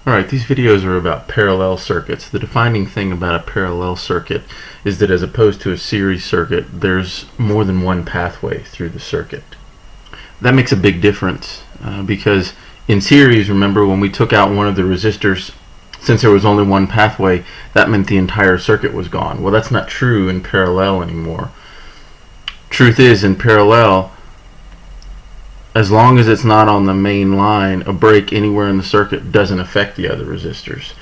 Alright, these videos are about parallel circuits. The defining thing about a parallel circuit is that as opposed to a series circuit, there's more than one pathway through the circuit. That makes a big difference because in series, remember, when we took out one of the resistors, since there was only one pathway, that meant the entire circuit was gone. Well, that's not true in parallel anymore. Truth is, in parallel, as long as it's not on the main line, a break anywhere in the circuit doesn't affect the other resistors.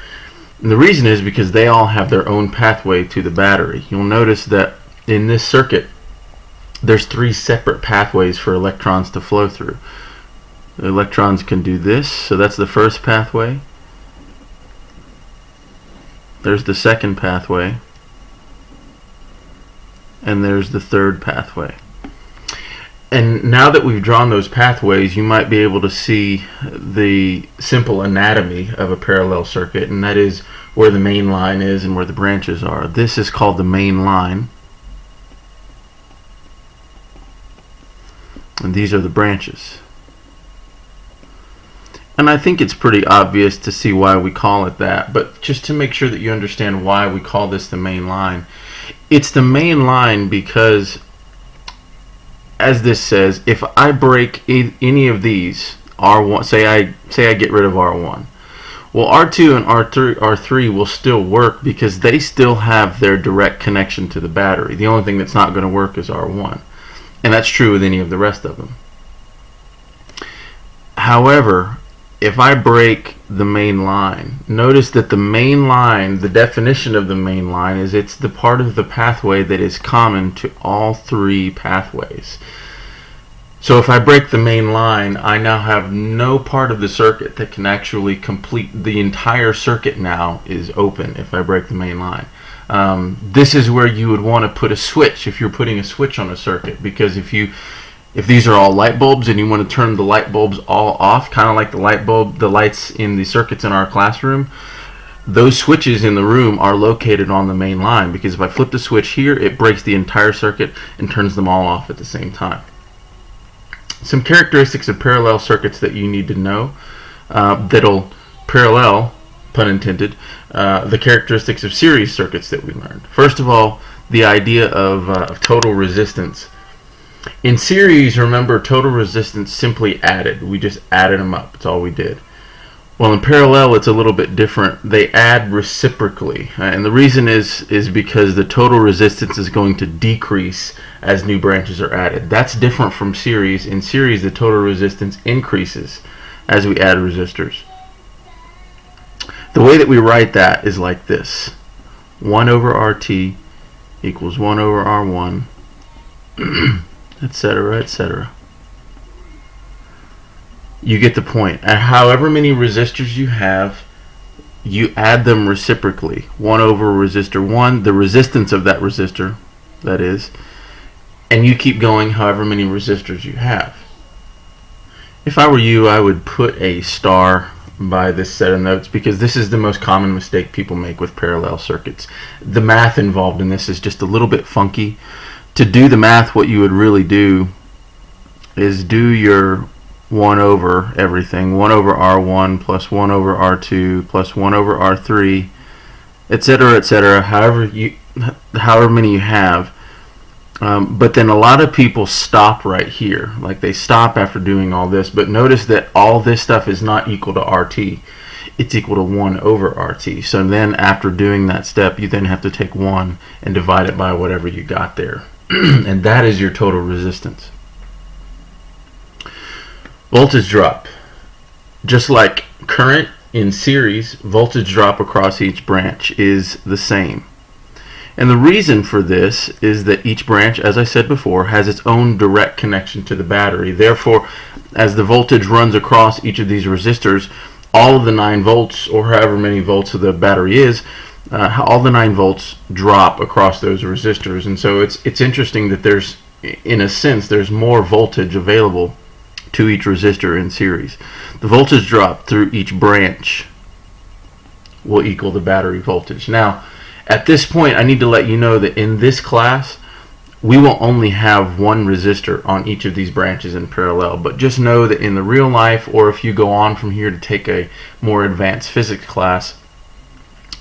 And the reason is because they all have their own pathway to the battery. You'll notice that in this circuit, there's three separate pathways for electrons to flow through. The electrons can do this, so that's the first pathway. There's the second pathway. And there's the third pathway. And now that we've drawn those pathways, you might be able to see the simple anatomy of a parallel circuit, and that is where the main line is and where the branches are. This is called the main line, and these are the branches. And I think it's pretty obvious to see why we call it that, but just to make sure that you understand why we call this the main line. It's the main line because, as this says, if I break any of these, R1, say I get rid of R1, well, R2 and R3 will still work because they still have their direct connection to the battery. The only thing that's not going to work is R1, and that's true with any of the rest of them. However, if I break the main line, notice that the main line, the definition of the main line is it's the part of the pathway that is common to all three pathways. So if I break the main line, I now have no part of the circuit that can actually complete the entire circuit. Now is open if I break the main line. This is where you would want to put a switch if you're putting a switch on a circuit, because if these are all light bulbs and you want to turn the light bulbs all off, kind of like the lights in the circuits in our classroom, those switches in the room are located on the main line, because if I flip the switch here, it breaks the entire circuit and turns them all off at the same time. Some characteristics of parallel circuits that you need to know that'll parallel, pun intended, the characteristics of series circuits that we learned. First of all, the idea of total resistance. In series, remember, total resistance simply added. We just added them up. That's all we did. Well, in parallel, it's a little bit different. They add reciprocally. And the reason is because the total resistance is going to decrease as new branches are added. That's different from series. In series, the total resistance increases as we add resistors. The way that we write that is like this. 1 over RT equals 1 over R1. Etc., etc. You get the point. And however many resistors you have, you add them reciprocally. 1 over resistor 1, the resistance of that resistor, that is, and you keep going however many resistors you have. If I were you, I would put a star by this set of notes, because this is the most common mistake people make with parallel circuits. The math involved in this is just a little bit funky. To do the math, what you would really do is do your 1 over everything, 1 over R1 plus 1 over R2 plus 1 over R3, etc., however many you have. But then a lot of people stop right here. Like, they stop after doing all this, but notice that all this stuff is not equal to RT. It's equal to 1 over RT. So then after doing that step, you then have to take 1 and divide it by whatever you got there. And that is your total resistance. Voltage drop. Just like current in series, voltage drop across each branch is the same. And the reason for this is that each branch, as I said before, has its own direct connection to the battery. Therefore, as the voltage runs across each of these resistors, all of the 9 volts, or however many volts the battery is, all the 9 volts drop across those resistors. And so it's interesting that there's, in a sense, there's more voltage available to each resistor in series. The voltage drop through each branch will equal the battery voltage. Now, at this point, I need to let you know that in this class, we will only have one resistor on each of these branches in parallel. But just know that in the real life, or if you go on from here to take a more advanced physics class,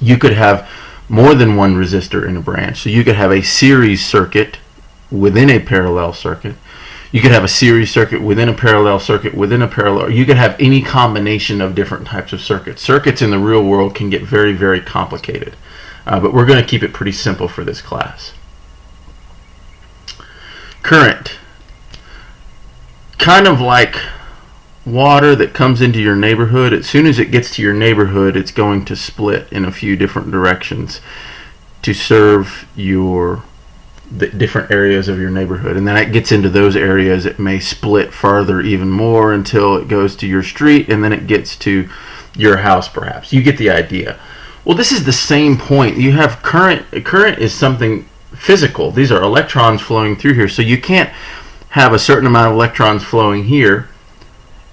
you could have more than one resistor in a branch. So you could have a series circuit within a parallel circuit. You could have a series circuit within a parallel circuit within a parallel. You could have any combination of different types of circuits. Circuits in the real world can get very, very complicated. But we're going to keep it pretty simple for this class. Current. Kind of like water that comes into your neighborhood. As soon as it gets to your neighborhood, it's going to split in a few different directions to serve the different areas of your neighborhood. And then it gets into those areas, it may split farther even more until it goes to your street, and then it gets to your house perhaps. You get the idea. Well, this is the same point. You have current. Current is something physical. These are electrons flowing through here. So you can't have a certain amount of electrons flowing here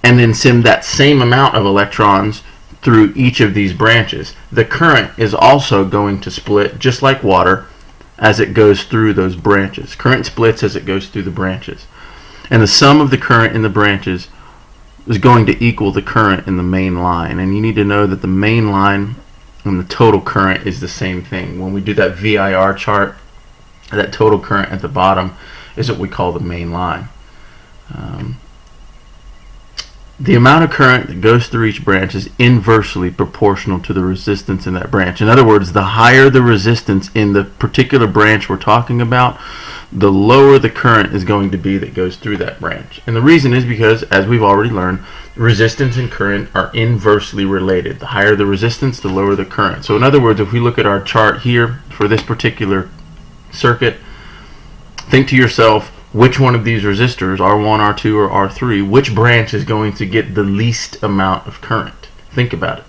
and then send that same amount of electrons through each of these branches. The current is also going to split just like water as it goes through those branches. Current splits as it goes through the branches. And the sum of the current in the branches is going to equal the current in the main line. And you need to know that the main line and the total current is the same thing. When we do that VIR chart, that total current at the bottom is what we call the main line. The amount of current that goes through each branch is inversely proportional to the resistance in that branch. In other words, the higher the resistance in the particular branch we're talking about, the lower the current is going to be that goes through that branch. And the reason is because, as we've already learned, resistance and current are inversely related. The higher the resistance, the lower the current. So in other words, if we look at our chart here for this particular circuit, think to yourself, which one of these resistors, R1, R2, or R3, which branch is going to get the least amount of current? Think about it.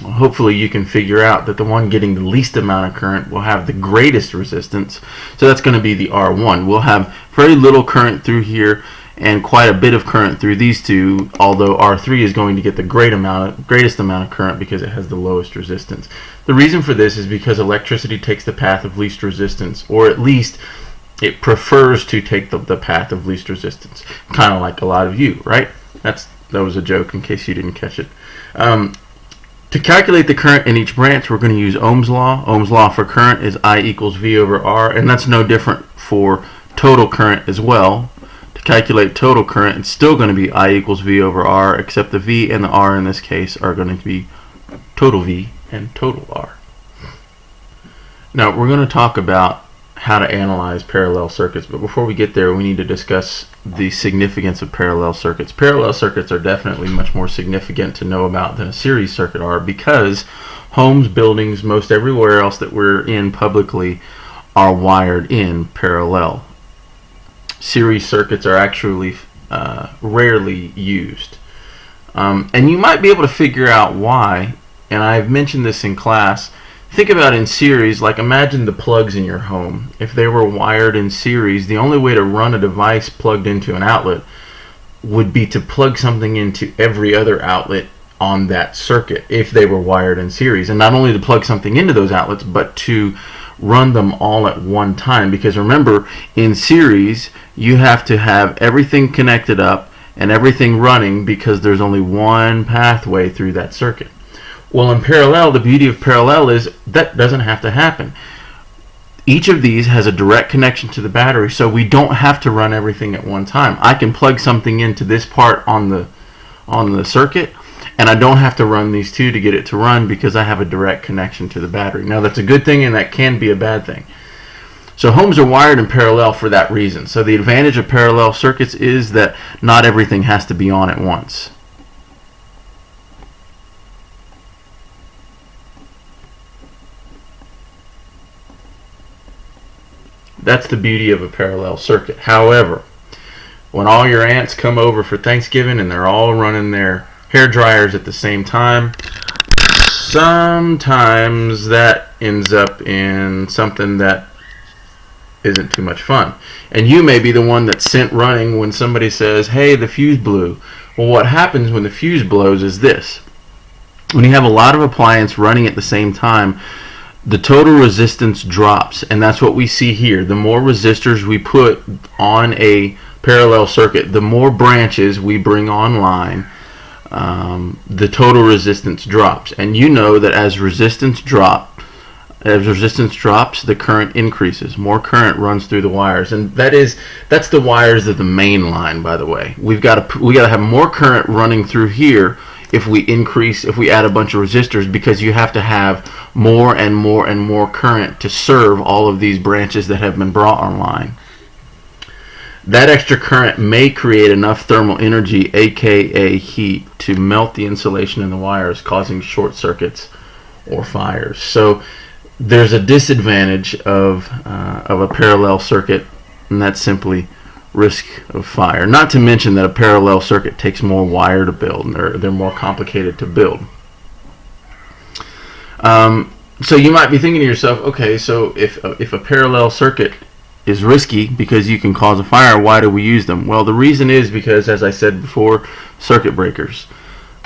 Well, hopefully you can figure out that the one getting the least amount of current will have the greatest resistance. So that's going to be the R1. We'll have very little current through here and quite a bit of current through these two, although R3 is going to get the greatest amount of current because it has the lowest resistance. The reason for this is because electricity takes the path of least resistance, or at least it prefers to take the path of least resistance, kind of like a lot of you, right? That was a joke in case you didn't catch it. To calculate the current in each branch, we're going to use Ohm's law. Ohm's law for current is I equals V over R, and that's no different for total current as well. To calculate total current, it's still going to be I equals V over R, except the V and the R in this case are going to be total V and total R. Now, we're going to talk about how to analyze parallel circuits, but before we get there, we need to discuss the significance of parallel circuits. Parallel circuits are definitely much more significant to know about than a series circuit are, because homes, buildings, most everywhere else that we're in publicly are wired in parallel. Series circuits are actually rarely used. And you might be able to figure out why, and I've mentioned this in class. Think about in series, like imagine the plugs in your home. If they were wired in series, the only way to run a device plugged into an outlet would be to plug something into every other outlet on that circuit if they were wired in series. And not only to plug something into those outlets, but to run them all at one time. Because remember, in series, you have to have everything connected up and everything running because there's only one pathway through that circuit. Well, in parallel, the beauty of parallel is that doesn't have to happen. Each of these has a direct connection to the battery, so we don't have to run everything at one time. I can plug something into this part on the circuit, and I don't have to run these two to get it to run because I have a direct connection to the battery. Now, that's a good thing, and that can be a bad thing. So homes are wired in parallel for that reason. So the advantage of parallel circuits is that not everything has to be on at once. That's the beauty of a parallel circuit. However, when all your aunts come over for Thanksgiving and they're all running their hair dryers at the same time, sometimes that ends up in something that isn't too much fun. And you may be the one that's sent running when somebody says, hey, the fuse blew. Well, what happens when the fuse blows is this. When you have a lot of appliances running at the same time, the total resistance drops, and that's what we see here. The more resistors we put on a parallel circuit, the more branches we bring online, the total resistance drops. And you know that as resistance drops, the current increases. More current runs through the wires, and that's the wires of the main line. By the way, we got to have more current running through here if we add a bunch of resistors, because you have to have more and more and more current to serve all of these branches that have been brought online. That extra current may create enough thermal energy, aka heat, to melt the insulation in the wires, causing short circuits or fires. So there's a disadvantage of a parallel circuit, and that's simply risk of fire. Not to mention that a parallel circuit takes more wire to build, and they're more complicated to build. So you might be thinking to yourself, okay, so if a parallel circuit is risky because you can cause a fire, why do we use them? Well, the reason is because, as I said before, circuit breakers.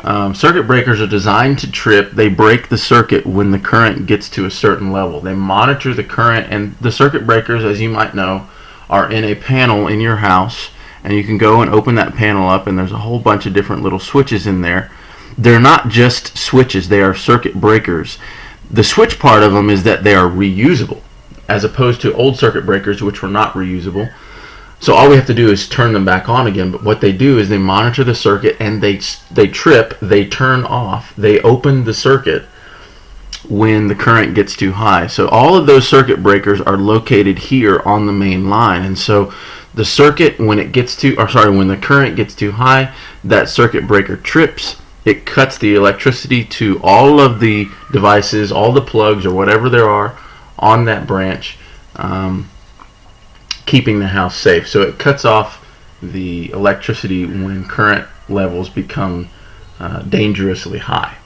Circuit breakers are designed to trip. They break the circuit when the current gets to a certain level. They monitor the current, and the circuit breakers, as you might know, are in a panel in your house, and you can go and open that panel up, and there's a whole bunch of different little switches in there. They're not just switches, they are circuit breakers. The switch part of them is that they are reusable, as opposed to old circuit breakers, which were not reusable. So all we have to do is turn them back on again. But what they do is they monitor the circuit, and they trip, they turn off, they open the circuit when the current gets too high. So all of those circuit breakers are located here on the main line, and so the circuit, when the current gets too high, that circuit breaker trips. It cuts the electricity to all of the devices, all the plugs or whatever there are on that branch, keeping the house safe. So it cuts off the electricity when current levels become dangerously high.